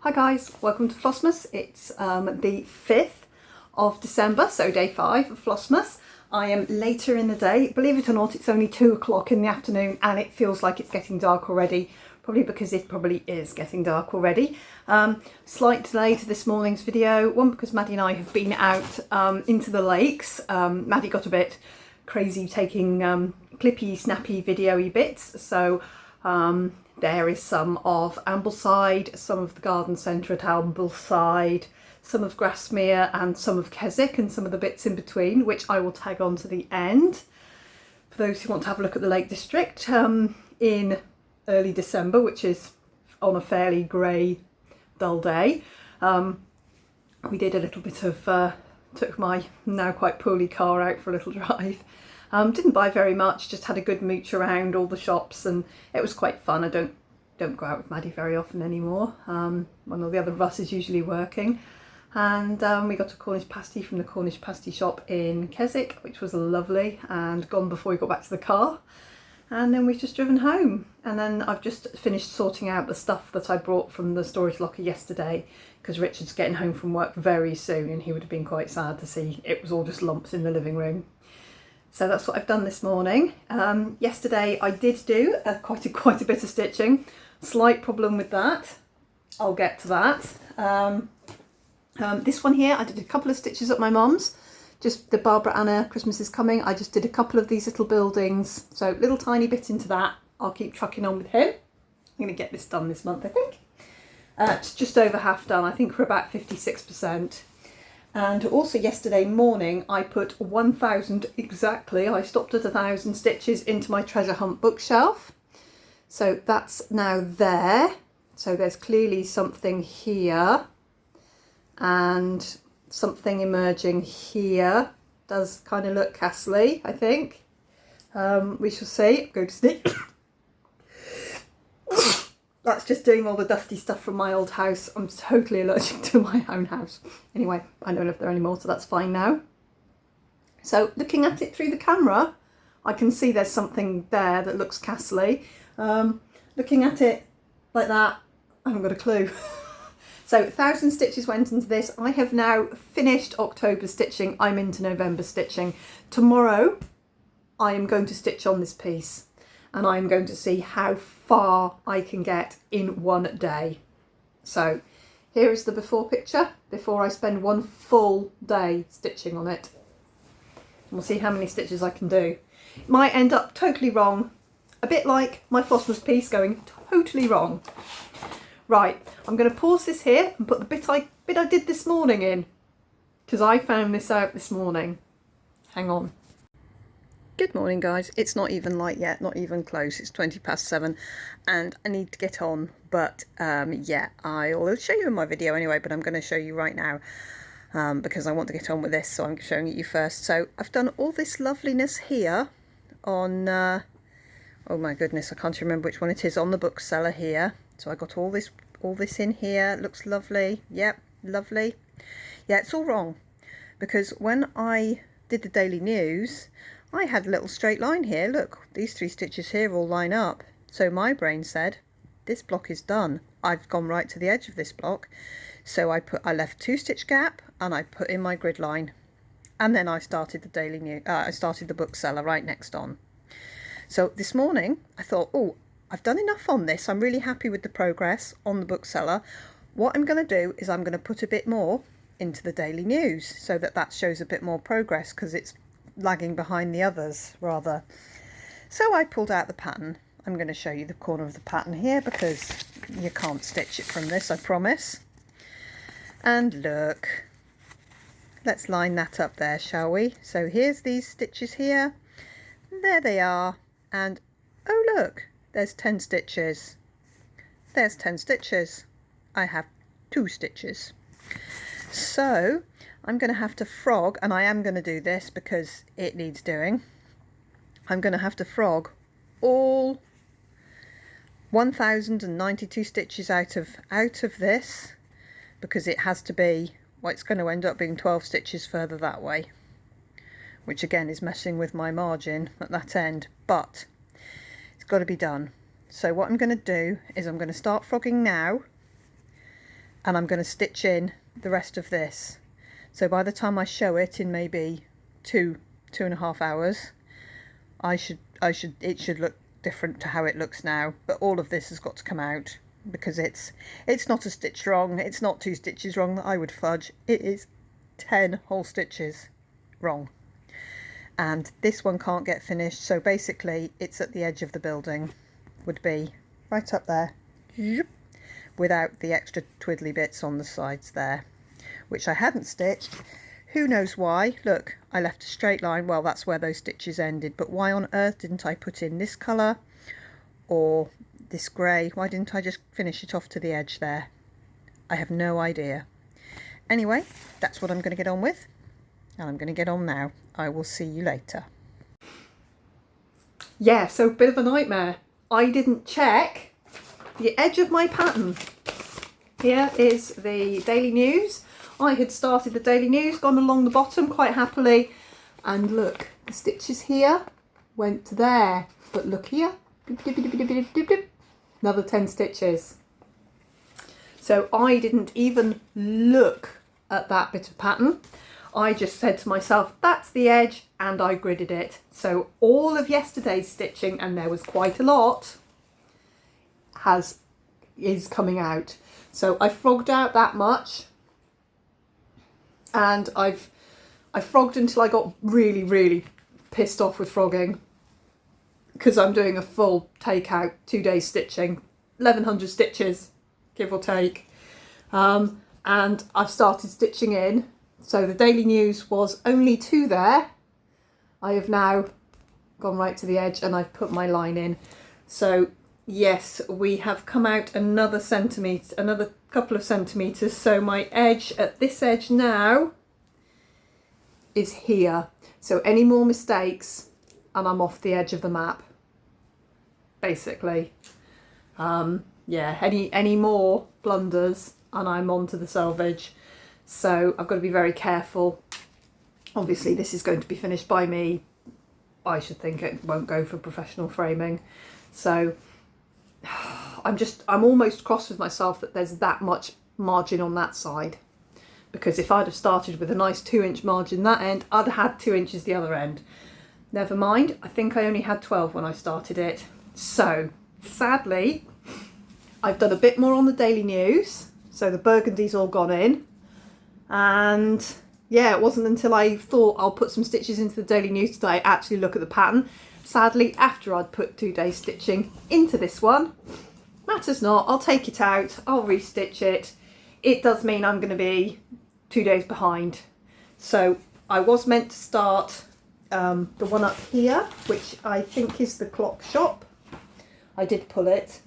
Hi guys, welcome to Flossmas. It's the 5th of December, so day 5 of Flossmas. I am later in the day. Believe it or not, it's only 2 o'clock in the afternoon and it feels like it's getting dark already, probably because it probably is getting dark already. Slight delay to this morning's video, one because Maddie and I have been out into the lakes. Maddie got a bit crazy taking clippy, snappy, video-y bits, so there is some of Ambleside, some of the garden centre at Ambleside, some of Grasmere and some of Keswick and some of the bits in between, which I will tag on to the end. For those who want to have a look at the Lake District in early December, which is on a fairly grey, dull day. We did a little bit of, took my now quite poorly car out for a little drive. Didn't buy very much, just had a good mooch around all the shops and it was quite fun. I don't go out with Maddie very often anymore. One of the other of us is usually working. And we got a Cornish pasty from the Cornish pasty shop in Keswick, which was lovely and gone before we got back to the car. And then we've just driven home. And then I've just finished sorting out the stuff that I brought from the storage locker yesterday, because Richard's getting home from work very soon and he would have been quite sad to see it was all just lumps in the living room. So that's what I've done this morning. Yesterday I did do quite a bit of stitching. Slight problem with that. I'll get to that. This one here, I did a couple of stitches at my mum's. Just the Barbara Anna Christmas is Coming. I just did a couple of these little buildings. So little tiny bit into that. I'll keep trucking on with him. I'm going to get this done this month, I think. It's just over half done. I think we're about 56%. And also yesterday morning I put 1,000 exactly, I stopped at 1,000 stitches into my treasure hunt bookshelf. So that's now there. So there's clearly something here and something emerging here. Does kind of look castle-y, I think. We shall see. Go to sleep. That's just doing all the dusty stuff from my old house. I'm totally allergic to my own house. Anyway, I don't live there anymore, so that's fine now. So looking at it through the camera, I can see there's something there that looks castle-y. Looking at it like that, I haven't got a clue. So 1,000 stitches went into this. I have now finished October stitching. I'm into November stitching. Tomorrow, I am going to stitch on this piece. And I'm going to see how far I can get in one day. So here is the before picture, before I spend one full day stitching on it. We'll see how many stitches I can do. It might end up totally wrong, a bit like my Flossmas piece going totally wrong. Right, I'm going to pause this here and put the bit I did this morning in, because I found this out this morning. Hang on. Good morning guys, it's not even light yet, not even close, it's 7:20 and I need to get on, but yeah, I'll show you in my video anyway, but I'm going to show you right now because I want to get on with this, so I'm showing it you first. So I've done all this loveliness here on, oh my goodness, I can't remember which one it is, on the bookseller here. So I got all this in here, looks lovely, yep, lovely. Yeah, it's all wrong, because when I did the daily news, I had a little straight line here. Look, these 3 stitches here all line up. So my brain said, this block is done. I've gone right to the edge of this block. So I left 2 stitch gap and I put in my grid line. And then I started the daily news. I started the bookseller right next on. So this morning I thought, oh, I've done enough on this. I'm really happy with the progress on the bookseller. What I'm going to do is I'm going to put a bit more into the daily news so that shows a bit more progress, because it's lagging behind the others rather. So I pulled out the pattern. I'm going to show you the corner of the pattern here because you can't stitch it from this, I promise. And look, let's line that up there, shall we? So here's these stitches here, there they are, and oh look, there's 10 stitches. There's 10 stitches. I have 2 stitches. So I'm going to have to frog, and I am going to do this because it needs doing. I'm going to have to frog all 1,092 stitches out of this, because it has to be, well, it's going to end up being 12 stitches further that way, which again is messing with my margin at that end, but it's got to be done. So what I'm going to do is I'm going to start frogging now, and I'm going to stitch in the rest of this. So by the time I show it in maybe 2.5 hours, it should look different to how it looks now. But all of this has got to come out, because it's not a stitch wrong, it's not 2 stitches wrong that I would fudge, it is 10 whole stitches wrong. And this one can't get finished, so basically it's at the edge of the building, would be right up there, without the extra twiddly bits on the sides there, which I hadn't stitched. Who knows why? Look, I left a straight line. Well, that's where those stitches ended, but why on earth didn't I put in this colour or this grey? Why didn't I just finish it off to the edge there? I have no idea. Anyway, that's what I'm going to get on with, and I'm going to get on now. I will see you later. Yeah, so a bit of a nightmare. I didn't check the edge of my pattern. Here is the Daily News. I had started the Daily News, gone along the bottom quite happily, and look, the stitches here went to there, but look here, another 10 stitches. So I didn't even look at that bit of pattern. I just said to myself, that's the edge, and I gridded it. So all of yesterday's stitching, and there was quite a lot, is coming out. So I frogged out that much, and I frogged until I got really, really pissed off with frogging, because I'm doing a full takeout 2 days stitching, 1100 stitches, give or take. And I've started stitching in. So the Daily News was only 2 there. I have now gone right to the edge and I've put my line in. So yes, we have come out another centimetre, another couple of centimetres. So my edge at this edge now is here. So any more mistakes and I'm off the edge of the map, basically. Yeah, any more blunders and I'm on to the selvage. So I've got to be very careful. Obviously this is going to be finished by me. I should think it won't go for professional framing. So I'm almost cross with myself that there's that much margin on that side. Because if I'd have started with a nice 2-inch margin that end, I'd have had 2 inches the other end. Never mind, I think I only had 12 when I started it. So sadly, I've done a bit more on the Daily News. So the burgundy's all gone in. And yeah, it wasn't until I thought I'll put some stitches into the Daily News today I actually look at the pattern. Sadly, after I'd put 2 days stitching into this one, matters not, I'll take it out, I'll restitch it. It does mean I'm going to be 2 days behind. So I was meant to start the one up here, which I think is the clock shop. I did pull it.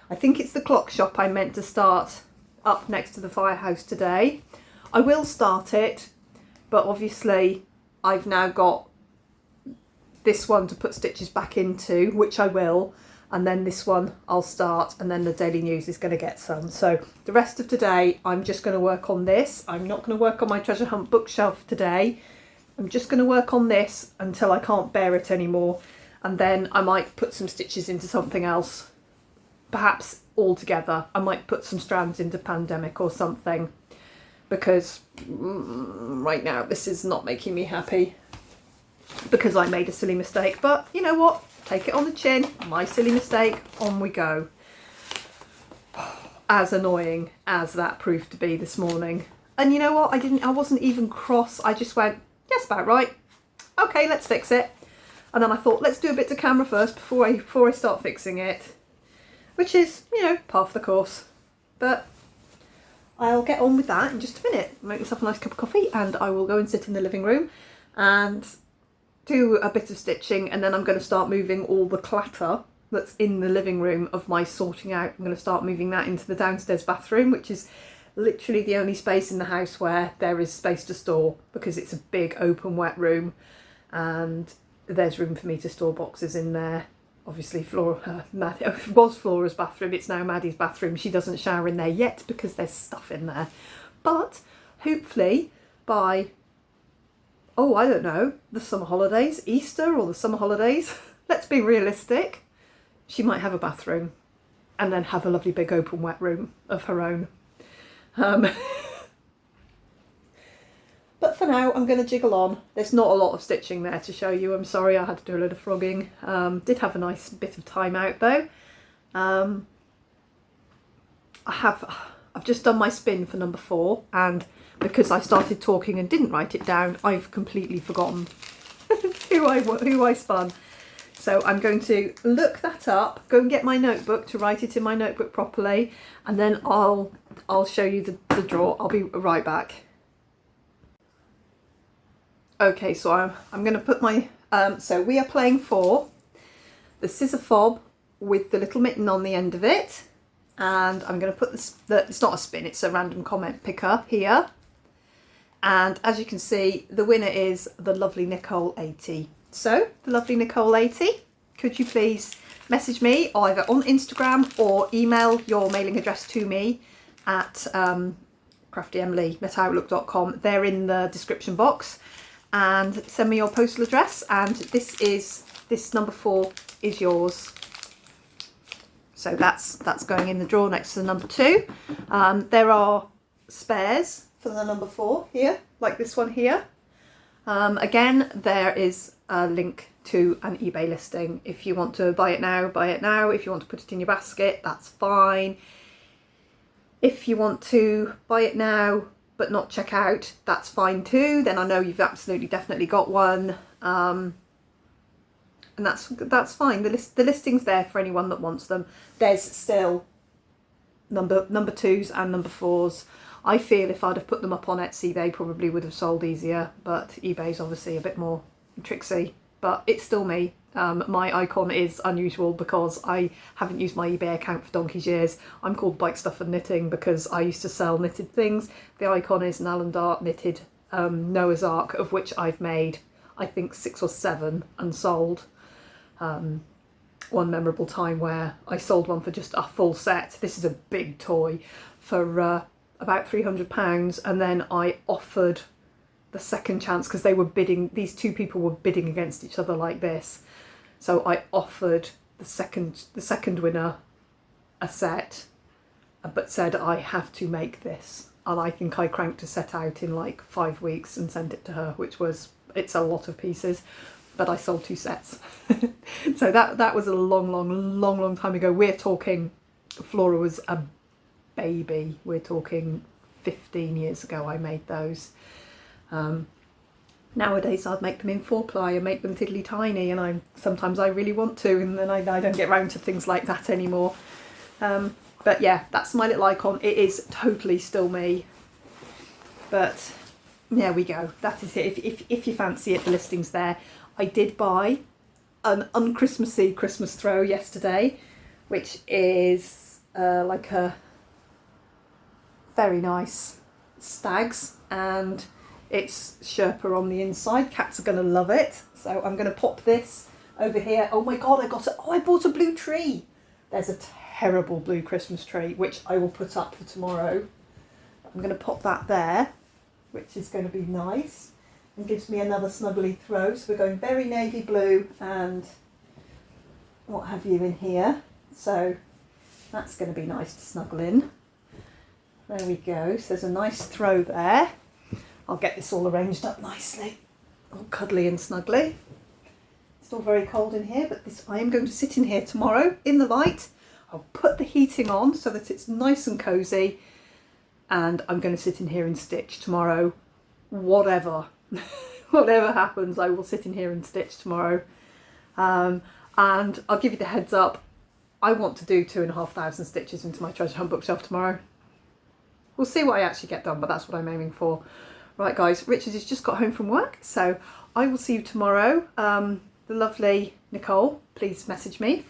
I think it's the clock shop I meant to start up next to the firehouse today. I will start it, but obviously I've now got this one to put stitches back into, which I will, and then this one I'll start, and then the Daily News is going to get some. So the rest of today I'm just going to work on this. I'm not going to work on my treasure hunt bookshelf today. I'm just going to work on this until I can't bear it anymore, and then I might put some stitches into something else, perhaps all together. I might put some strands into Pandemic or something, because right now this is not making me happy, because I made a silly mistake. But you know what, take it on the chin, my silly mistake, on we go. As annoying as that proved to be this morning. And you know what, I wasn't even cross. I just went, yes, about right, okay, let's fix it. And then I thought, let's do a bit to camera first before I start fixing it, which is, you know, par for the course. But I'll get on with that in just a minute. Make myself a nice cup of coffee and I will go and sit in the living room and do a bit of stitching, and then I'm going to start moving all the clutter that's in the living room of my sorting out. I'm going to start moving that into the downstairs bathroom, which is literally the only space in the house where there is space to store, because it's a big open wet room and there's room for me to store boxes in there. Obviously it was Flora's bathroom, it's now Maddie's bathroom. She doesn't shower in there yet because there's stuff in there. But hopefully by, I don't know, the summer holidays, Easter or the summer holidays, let's be realistic, she might have a bathroom and then have a lovely big open wet room of her own. But for now, I'm going to jiggle on. There's not a lot of stitching there to show you. I'm sorry, I had to do a load of frogging. Did have a nice bit of time out though. I've just done my spin for number 4, and because I started talking and didn't write it down, I've completely forgotten who I spun. So I'm going to look that up, go and get my notebook to write it in my notebook properly, and then I'll show you the draw. I'll be right back. Okay, so I'm going to put my, so we are playing for the scissor fob with the little mitten on the end of it. And I'm going to put it's not a spin, it's a random comment picker here. And as you can see, the winner is the lovely Nicole 80. So, the lovely Nicole 80, could you please message me either on Instagram or email your mailing address to me at craftyemily@outlook.com. They're in the description box. And send me your postal address, and this number 4 is yours. So that's going in the drawer next to the number 2. There are spares for the number 4 here, like this one here. Again, there is a link to an eBay listing. If you want to buy it now, buy it now. If you want to put it in your basket, that's fine. If you want to buy it now but not check out, that's fine too. Then I know you've absolutely definitely got one. And that's fine. The listing's there for anyone that wants them. There's still number 2s and number 4s. I feel if I'd have put them up on Etsy, they probably would have sold easier, but eBay's obviously a bit more tricksy, but it's still me. My icon is unusual because I haven't used my eBay account for donkey's years. I'm called Bike Stuff and Knitting because I used to sell knitted things. The icon is an Alan Dart knitted Noah's Ark, of which I've made, I think, 6 or 7 and sold. One memorable time where I sold one for just a full set. This is a big toy for about £300, and then I offered the second chance because they were bidding. These 2 people were bidding against each other like this. So I offered the second winner a set, but said I have to make this, and I think I cranked a set out in like 5 weeks and sent it to her, it's a lot of pieces, but I sold 2 sets. So that was a long time ago. We're talking, Flora was a baby. We're talking 15 years ago I made those. Nowadays I'd make them in 4-ply and make them tiddly tiny, and sometimes I really want to, and then I don't get round to things like that anymore. But yeah, that's my little icon. It is totally still me, but there we go. That is it. If you fancy it, the listing's there. I did buy an unchristmassy Christmas throw yesterday, which is like a very nice stags, and it's Sherpa on the inside. Cats are going to love it. So I'm going to pop this over here. Oh my god, I bought a blue tree. There's a terrible blue Christmas tree, which I will put up for tomorrow. I'm going to pop that there, which is going to be nice, and gives me another snuggly throw. So we're going very navy blue and what have you in here. So that's going to be nice to snuggle in. There we go. So there's a nice throw there. I'll get this all arranged up nicely, all cuddly and snuggly. It's still very cold in here, but I am going to sit in here tomorrow in the light. I'll put the heating on so that it's nice and cosy, and I'm going to sit in here and stitch tomorrow. Whatever happens, I will sit in here and stitch tomorrow. And I'll give you the heads up, I want to do 2,500 stitches into my treasure hunt bookshelf tomorrow. We'll see what I actually get done, but that's what I'm aiming for. Right guys, Richard has just got home from work, so I will see you tomorrow. The lovely Nicole, please message me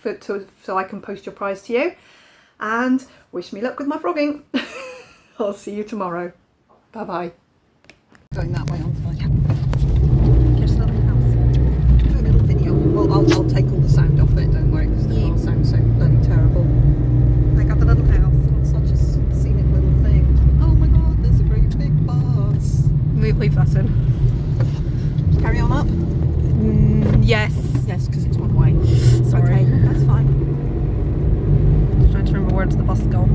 so I can post your prize to you, and wish me luck with my frogging. I'll see you tomorrow. Bye bye. Going that way on tonight. Just a little house. Do a little video. Well, I'll take all the sound off it, don't worry, because the car sounds so bloody terrible. I got the little house on such a scenic little thing. Oh my god, there's a great big bus. We'll leave that in. Just carry on up? Yes, because it's one way. Sorry. Okay, that's fine. Just trying to remember where does the bus go.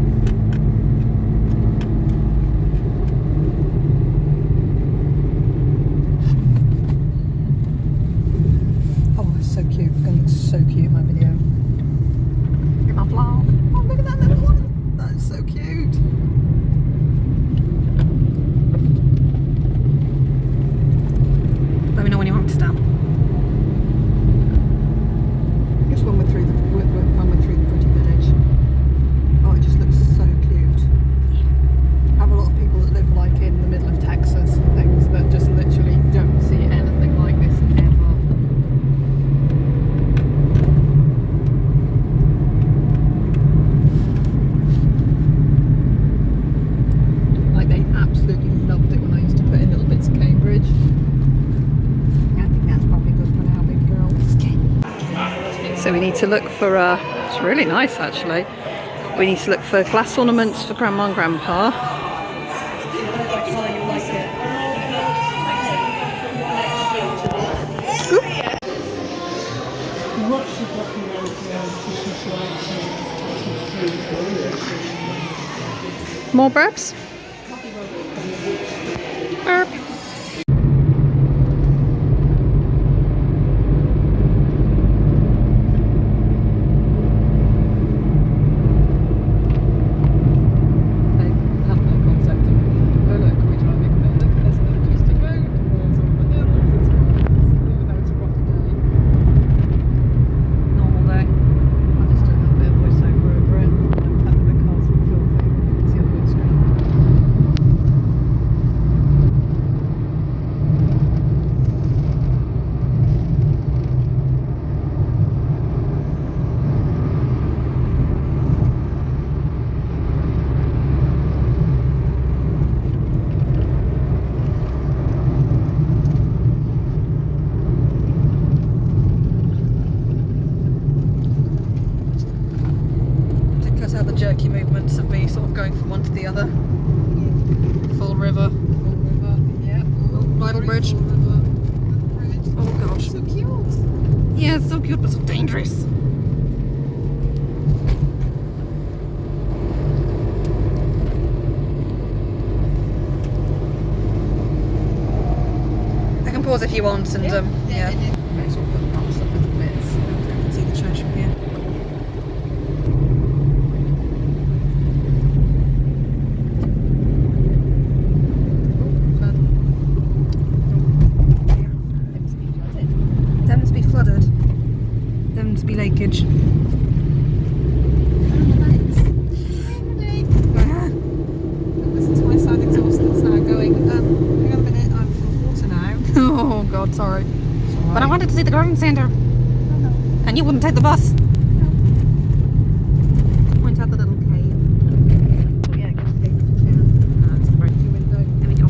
need to look for, it's really nice actually. We need to look for glass ornaments for Grandma and Grandpa. More burps? Burp. Jerky movements of me sort of going from one to the other. Full river. Full river, yeah. Oh, bridle bridge. Oh gosh. So cute. Yeah, it's so cute but so dangerous. I can pause if you want and yeah. May as well put the box up a little bit so I can see the church from here. Be leakage. Listen to my side exhaust that's now going. Hang on a minute, I'm full of water now. Oh god, sorry. Right. But I wanted to see the garden centre. No. And you wouldn't take the bus. No. Point out the little cave. Oh yeah, get the cave if you can. That's great. Your window. There we go.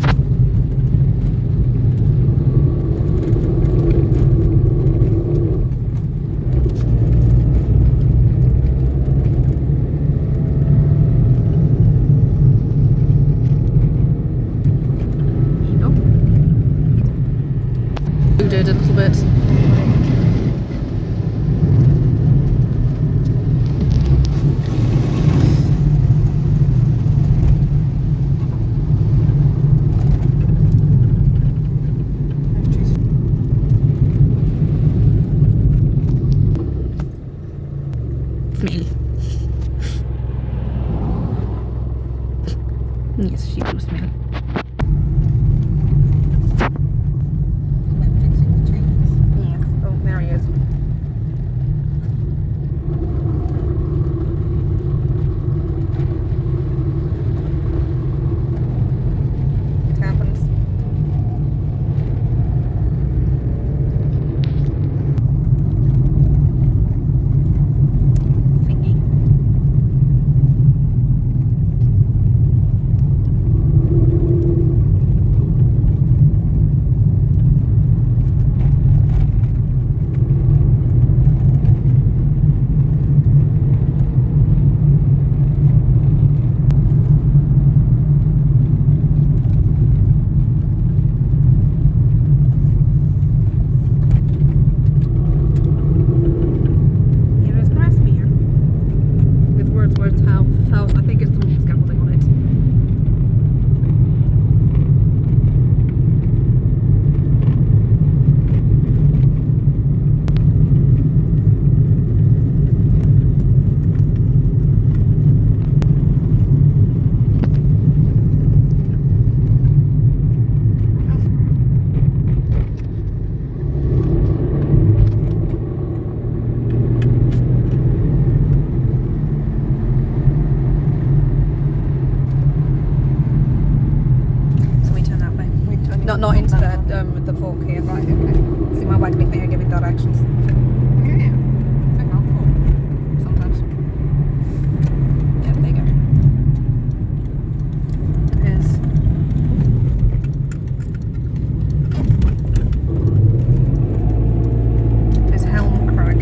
Did a little bit. Smell. Yes, she will smell. Not into the fork here. Right, okay. See my waggly finger giving directions. Yeah. It's helpful. Sometimes. Yeah, there you go. There's Helm Crag.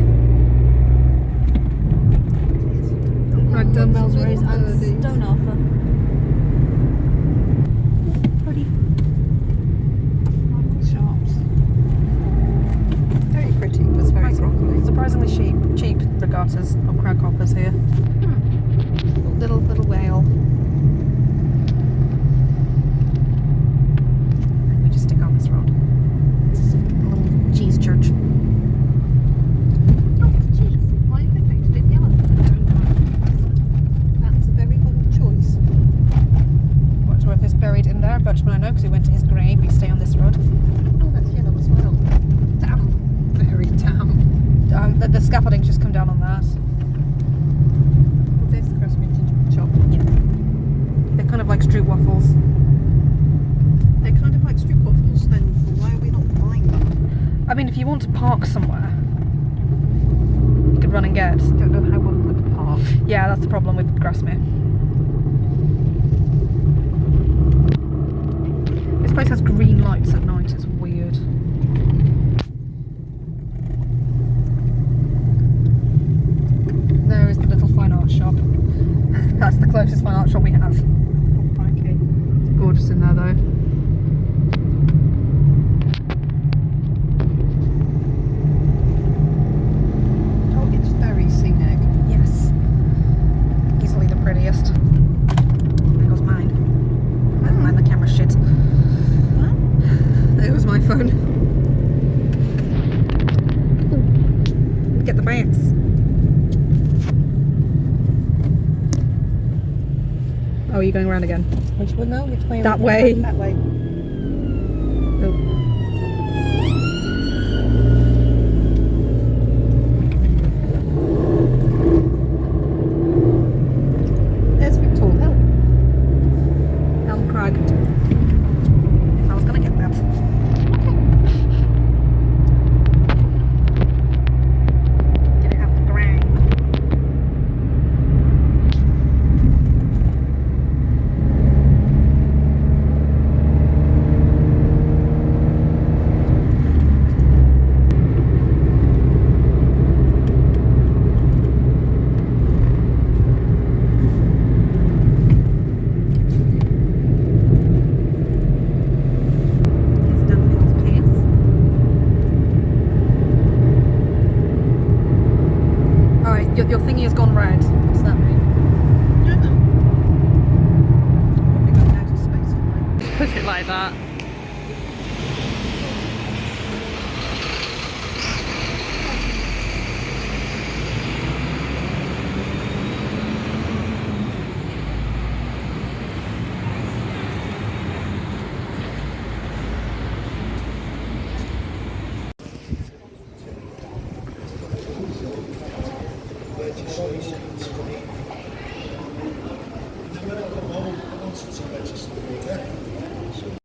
Dutchman I know because we went to his grave. We stay on this road. Oh, that's yellow as well. Damn. Very damn. The scaffolding's just come down on that. Well, there's the Grasmere gingerbread shop. Yeah. They're kind of like street waffles. They're kind of like street waffles, then why are we not buying them? I mean, if you want to park somewhere, you could run and get. Don't know how one would park. Yeah, that's the problem with Grasmere. This place has green lights at night, it's weird. There is the little fine art shop. That's the closest fine art shop we have. Oh, okay. It's gorgeous in there though. Oh, it's very scenic. Yes. Easily the prettiest. There goes mine. Never mind the camera shit. What? There goes my phone. Get the bags. Oh, are you going around again? Which way? No, which way? That way. That way. Oh. There's Big Tall Hill. Elm Crag. If I was gonna get that. Get it out the ground. Your thingy has gone red. What does that mean? I don't know. Probably going out of space anyway. Put it like that.